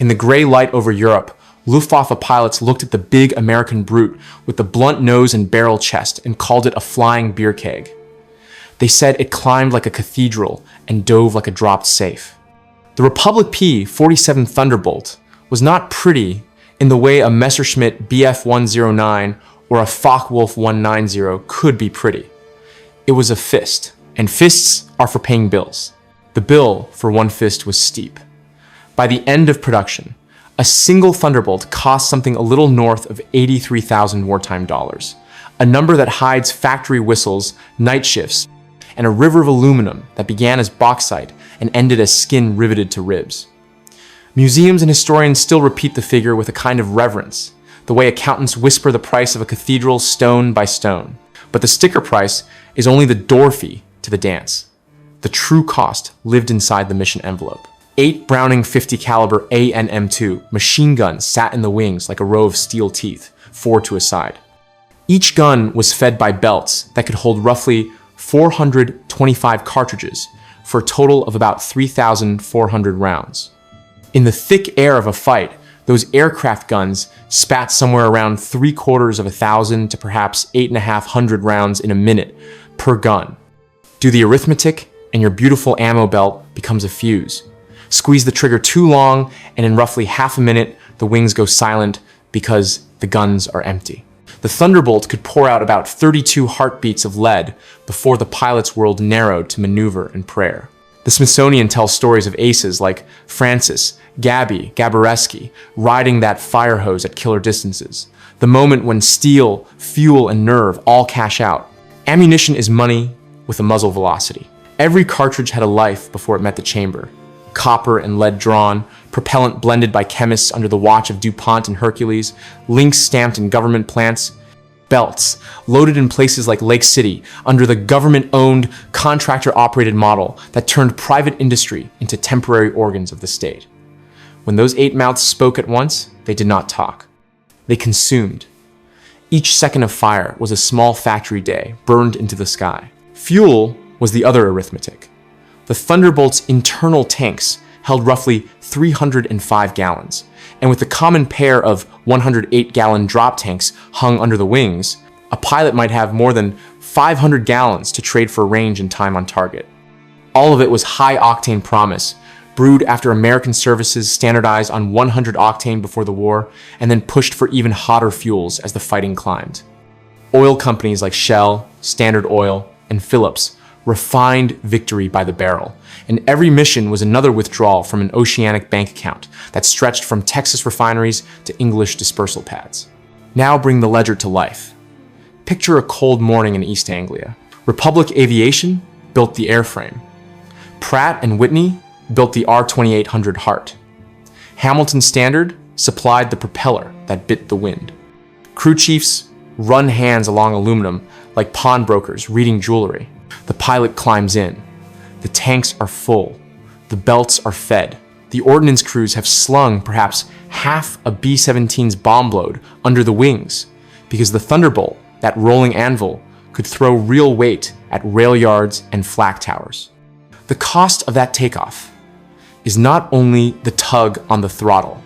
In the gray light over Europe, Luftwaffe pilots looked at the big American brute with the blunt nose and barrel chest and called it a flying beer keg. They said it climbed like a cathedral and dove like a dropped safe. The Republic P-Forty-Seven Thunderbolt was not pretty in the way a Messerschmitt Bf One-Zero-Nine or a Focke-Wulf One-Nine-Zero could be pretty. It was a fist, and fists are for paying bills. The bill for one fist was steep. By the end of production, a single Thunderbolt cost something a little north of 83,000 wartime dollars, a number that hides factory whistles, night shifts, and a river of aluminum that began as bauxite and ended as skin riveted to ribs. Museums and historians still repeat the figure with a kind of reverence, the way accountants whisper the price of a cathedral stone by stone. But the sticker price is only the door fee to the dance. The true cost lived inside the mission envelope. 8 Browning 50 caliber AN-M2 machine guns sat in the wings like a row of steel teeth, 4 to a side. Each gun was fed by belts that could hold roughly 425 cartridges for a total of about 3,400 rounds. In the thick air of a fight, those aircraft guns spat somewhere around 750 to perhaps 8,500 rounds in a minute per gun. Do the arithmetic, and your beautiful ammo belt becomes a fuse. Squeeze the trigger too long, and in roughly half a minute, the wings go silent because the guns are empty. The Thunderbolt could pour out about 32 heartbeats of lead before the pilot's world narrowed to maneuver and prayer. The Smithsonian tells stories of aces like Francis, Gabby, Gabareski riding that fire hose at killer distances. The moment when steel, fuel, and nerve all cash out. Ammunition is money with a muzzle velocity. Every cartridge had a life before it met the chamber. Copper and lead drawn, propellant blended by chemists under the watch of DuPont and Hercules, links stamped in government plants, belts loaded in places like Lake City under the government-owned, contractor-operated model that turned private industry into temporary organs of the state. When those 8 mouths spoke at once, they did not talk. They consumed. Each second of fire was a small factory day burned into the sky. Fuel was the other arithmetic. The Thunderbolt's internal tanks held roughly 305 gallons, and with the common pair of 108-gallon drop tanks hung under the wings, a pilot might have more than 500 gallons to trade for range and time on target. All of it was high-octane promise, brewed after American services standardized on 100 octane before the war, and then pushed for even hotter fuels as the fighting climbed. Oil companies like Shell, Standard Oil, and Phillips refined victory by the barrel, and every mission was another withdrawal from an oceanic bank account that stretched from Texas refineries to English dispersal pads. Now bring the ledger to life. Picture a cold morning in East Anglia. Republic Aviation built the airframe. Pratt & Whitney built the R-2800 Hart. Hamilton Standard supplied the propeller that bit the wind. Crew chiefs run hands along aluminum like pawnbrokers reading jewelry. The pilot climbs in. The tanks are full. The belts are fed. The ordnance crews have slung perhaps half a B-17's bomb load under the wings because the Thunderbolt, that rolling anvil, could throw real weight at rail yards and flak towers. The cost of that takeoff is not only the tug on the throttle,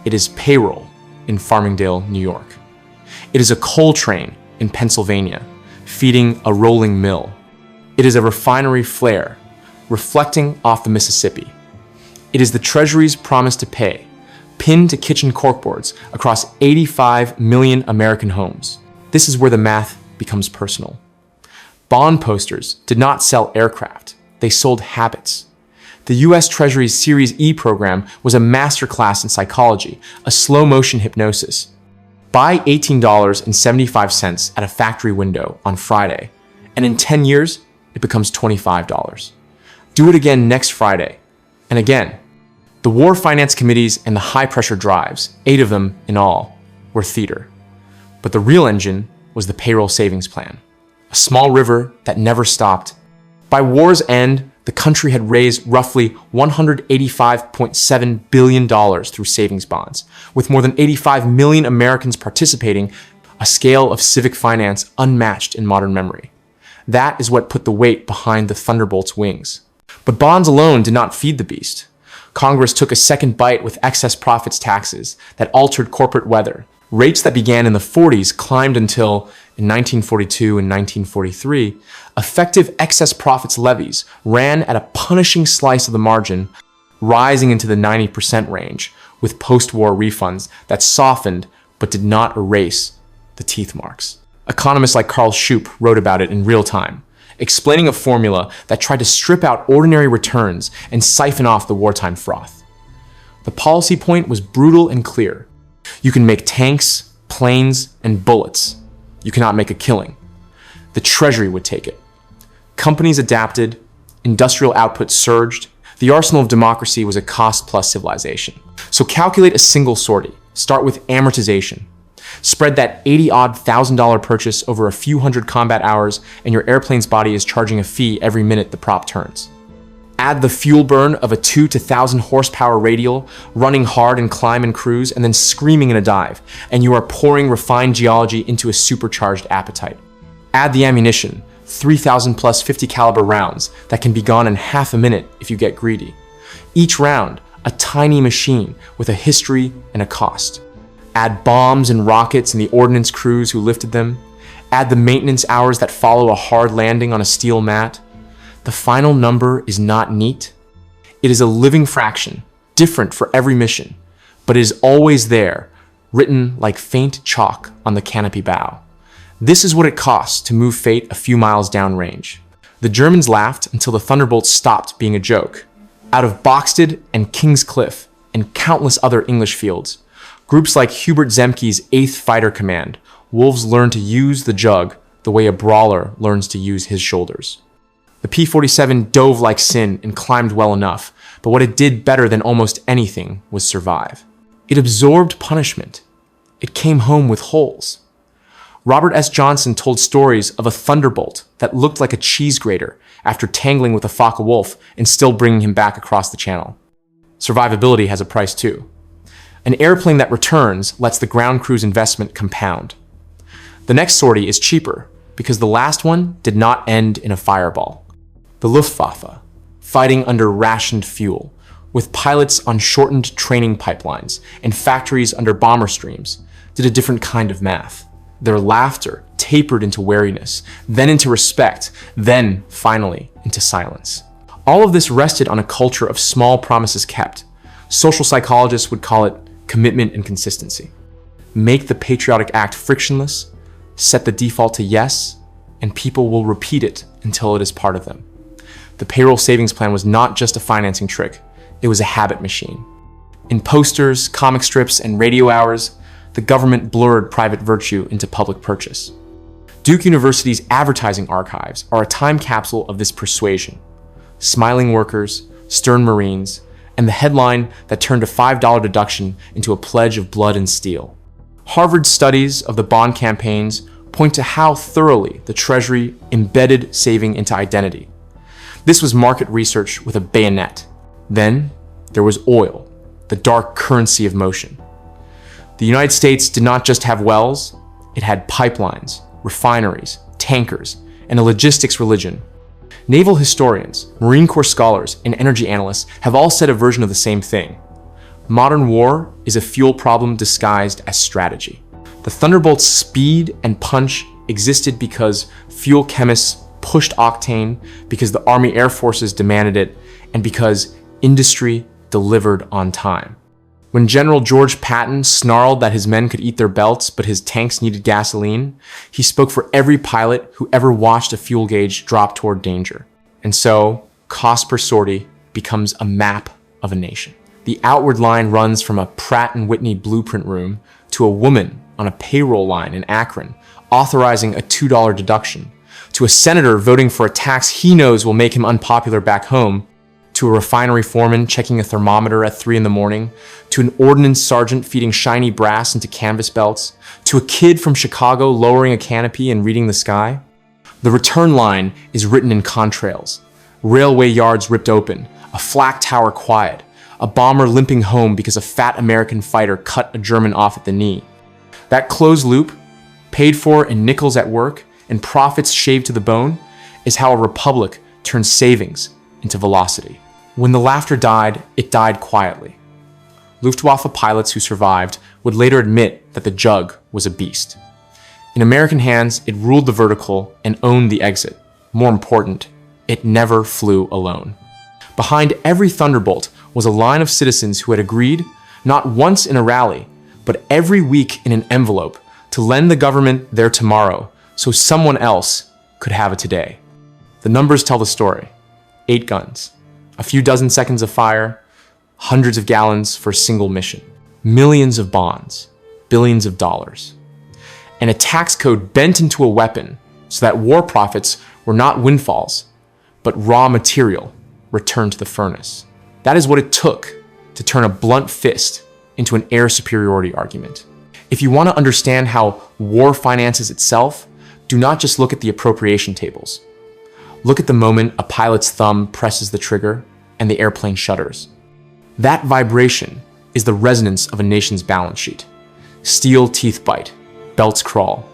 it is payroll in Farmingdale, New York. It is a coal train in Pennsylvania feeding a rolling mill. It is a refinery flare reflecting off the Mississippi. It is the Treasury's promise to pay, pinned to kitchen corkboards across 85 million American homes. This is where the math becomes personal. Bond posters did not sell aircraft, they sold habits. The US Treasury's Series E program was a masterclass in psychology, a slow-motion hypnosis. Buy $18.75 at a factory window on Friday, and in 10 years, it becomes $25. Do it again next Friday, and again. The war finance committees and the high-pressure drives, 8 of them in all, were theater. But the real engine was the payroll savings plan, a small river that never stopped. By war's end, the country had raised roughly $185.7 billion through savings bonds, with more than 85 million Americans participating, a scale of civic finance unmatched in modern memory. That is what put the weight behind the Thunderbolt's wings. But bonds alone did not feed the beast. Congress took a second bite with excess profits taxes that altered corporate weather. Rates that began in the 40s climbed until, in 1942 and 1943, effective excess profits levies ran at a punishing slice of the margin, rising into the 90% range, with post-war refunds that softened but did not erase the teeth marks. Economists like Carl Shoup wrote about it in real time, explaining a formula that tried to strip out ordinary returns and siphon off the wartime froth. The policy point was brutal and clear. You can make tanks, planes, and bullets. You cannot make a killing. The Treasury would take it. Companies adapted, industrial output surged. The arsenal of democracy was a cost-plus civilization. So calculate a single sortie. Start with amortization. Spread that $80-odd thousand purchase over a few hundred combat hours, and your airplane's body is charging a fee every minute the prop turns. Add the fuel burn of a 2 to 1,000 horsepower radial, running hard in climb and cruise, and then screaming in a dive, and you are pouring refined geology into a supercharged appetite. Add the ammunition, 3,000 plus 50 caliber rounds that can be gone in half a minute if you get greedy. Each round, a tiny machine with a history and a cost. Add bombs and rockets and the ordnance crews who lifted them. Add the maintenance hours that follow a hard landing on a steel mat. The final number is not neat. It is a living fraction, different for every mission, but it is always there, written like faint chalk on the canopy bow. This is what it costs to move fate a few miles downrange. The Germans laughed until the Thunderbolt stopped being a joke. Out of Boxted and King's Cliff and countless other English fields, groups like Hubert Zemke's 8th Fighter Command, wolves learned to use the jug the way a brawler learns to use his shoulders. The P-47 dove like sin and climbed well enough, but what it did better than almost anything was survive. It absorbed punishment. It came home with holes. Robert S. Johnson told stories of a Thunderbolt that looked like a cheese grater after tangling with a Focke-Wulf and still bringing him back across the channel. Survivability has a price too. An airplane that returns lets the ground crew's investment compound. The next sortie is cheaper because the last one did not end in a fireball. The Luftwaffe, fighting under rationed fuel, with pilots on shortened training pipelines and factories under bomber streams, did a different kind of math. Their laughter tapered into wariness, then into respect, then, finally, into silence. All of this rested on a culture of small promises kept. Social psychologists would call it commitment and consistency. Make the patriotic act frictionless, set the default to yes, and people will repeat it until it is part of them. The payroll savings plan was not just a financing trick, it was a habit machine. In posters, comic strips, and radio hours, the government blurred private virtue into public purchase. Duke University's advertising archives are a time capsule of this persuasion. Smiling workers, stern Marines, and the headline that turned a $5 deduction into a pledge of blood and steel. Harvard's studies of the bond campaigns point to how thoroughly the Treasury embedded saving into identity. This was market research with a bayonet. Then there was oil, the dark currency of motion. The United States did not just have wells, it had pipelines, refineries, tankers, and a logistics religion. Naval historians, Marine Corps scholars, and energy analysts have all said a version of the same thing. Modern war is a fuel problem disguised as strategy. The Thunderbolt's speed and punch existed because fuel chemists pushed octane, because the Army Air Forces demanded it, and because industry delivered on time. When General George Patton snarled that his men could eat their belts, but his tanks needed gasoline, he spoke for every pilot who ever watched a fuel gauge drop toward danger. And so, cost per sortie becomes a map of a nation. The outward line runs from a Pratt & Whitney blueprint room to a woman on a payroll line in Akron, authorizing a $2 deduction, to a senator voting for a tax he knows will make him unpopular back home, to a refinery foreman checking a thermometer at 3 a.m, to an ordnance sergeant feeding shiny brass into canvas belts, to a kid from Chicago lowering a canopy and reading the sky. The return line is written in contrails. Railway yards ripped open, a flak tower quiet, a bomber limping home because a fat American fighter cut a German off at the knee. That closed loop, paid for in nickels at work and profits shaved to the bone, is how a republic turns savings into velocity. When the laughter died, it died quietly. Luftwaffe pilots who survived would later admit that the Jug was a beast. In American hands, it ruled the vertical and owned the exit. More important, it never flew alone. Behind every Thunderbolt was a line of citizens who had agreed, not once in a rally, but every week in an envelope, to lend the government their tomorrow so someone else could have it today. The numbers tell the story. 8 guns, a few dozen seconds of fire, hundreds of gallons for a single mission, millions of bonds, billions of dollars, and a tax code bent into a weapon so that war profits were not windfalls, but raw material returned to the furnace. That is what it took to turn a blunt fist into an air superiority argument. If you want to understand how war finances itself, do not just look at the appropriation tables. Look at the moment a pilot's thumb presses the trigger and the airplane shudders. That vibration is the resonance of a nation's balance sheet. Steel teeth bite, belts crawl,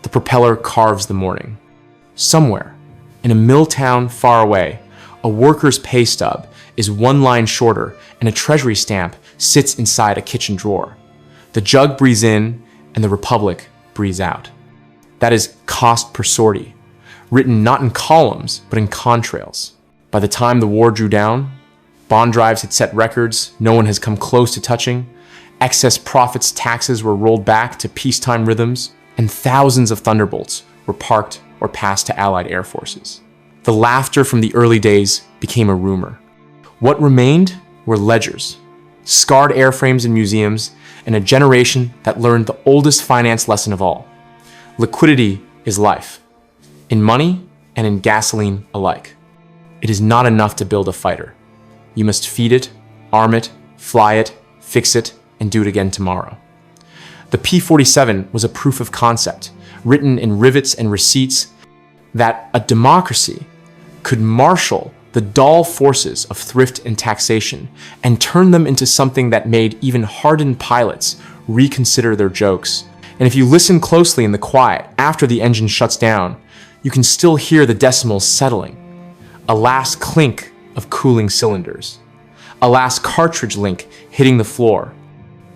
the propeller carves the morning. Somewhere, in a mill town far away, a worker's pay stub is 1 line shorter and a treasury stamp sits inside a kitchen drawer. The Jug breathes in and the Republic breathes out. That is cost per sortie, written not in columns, but in contrails. By the time the war drew down, bond drives had set records no one has come close to touching, excess profits taxes were rolled back to peacetime rhythms, and thousands of Thunderbolts were parked or passed to Allied air forces. The laughter from the early days became a rumor. What remained were ledgers, scarred airframes in museums, and a generation that learned the oldest finance lesson of all. Liquidity is life, in money and in gasoline alike. It is not enough to build a fighter. You must feed it, arm it, fly it, fix it, and do it again tomorrow. The P-47 was a proof of concept, written in rivets and receipts, that a democracy could marshal the dull forces of thrift and taxation and turn them into something that made even hardened pilots reconsider their jokes. And if you listen closely in the quiet after the engine shuts down, you can still hear the decimals settling. A last clink of cooling cylinders. A last cartridge link hitting the floor.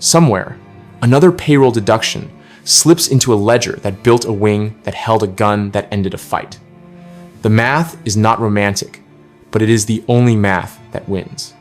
Somewhere, another payroll deduction slips into a ledger that built a wing that held a gun that ended a fight. The math is not romantic, but it is the only math that wins.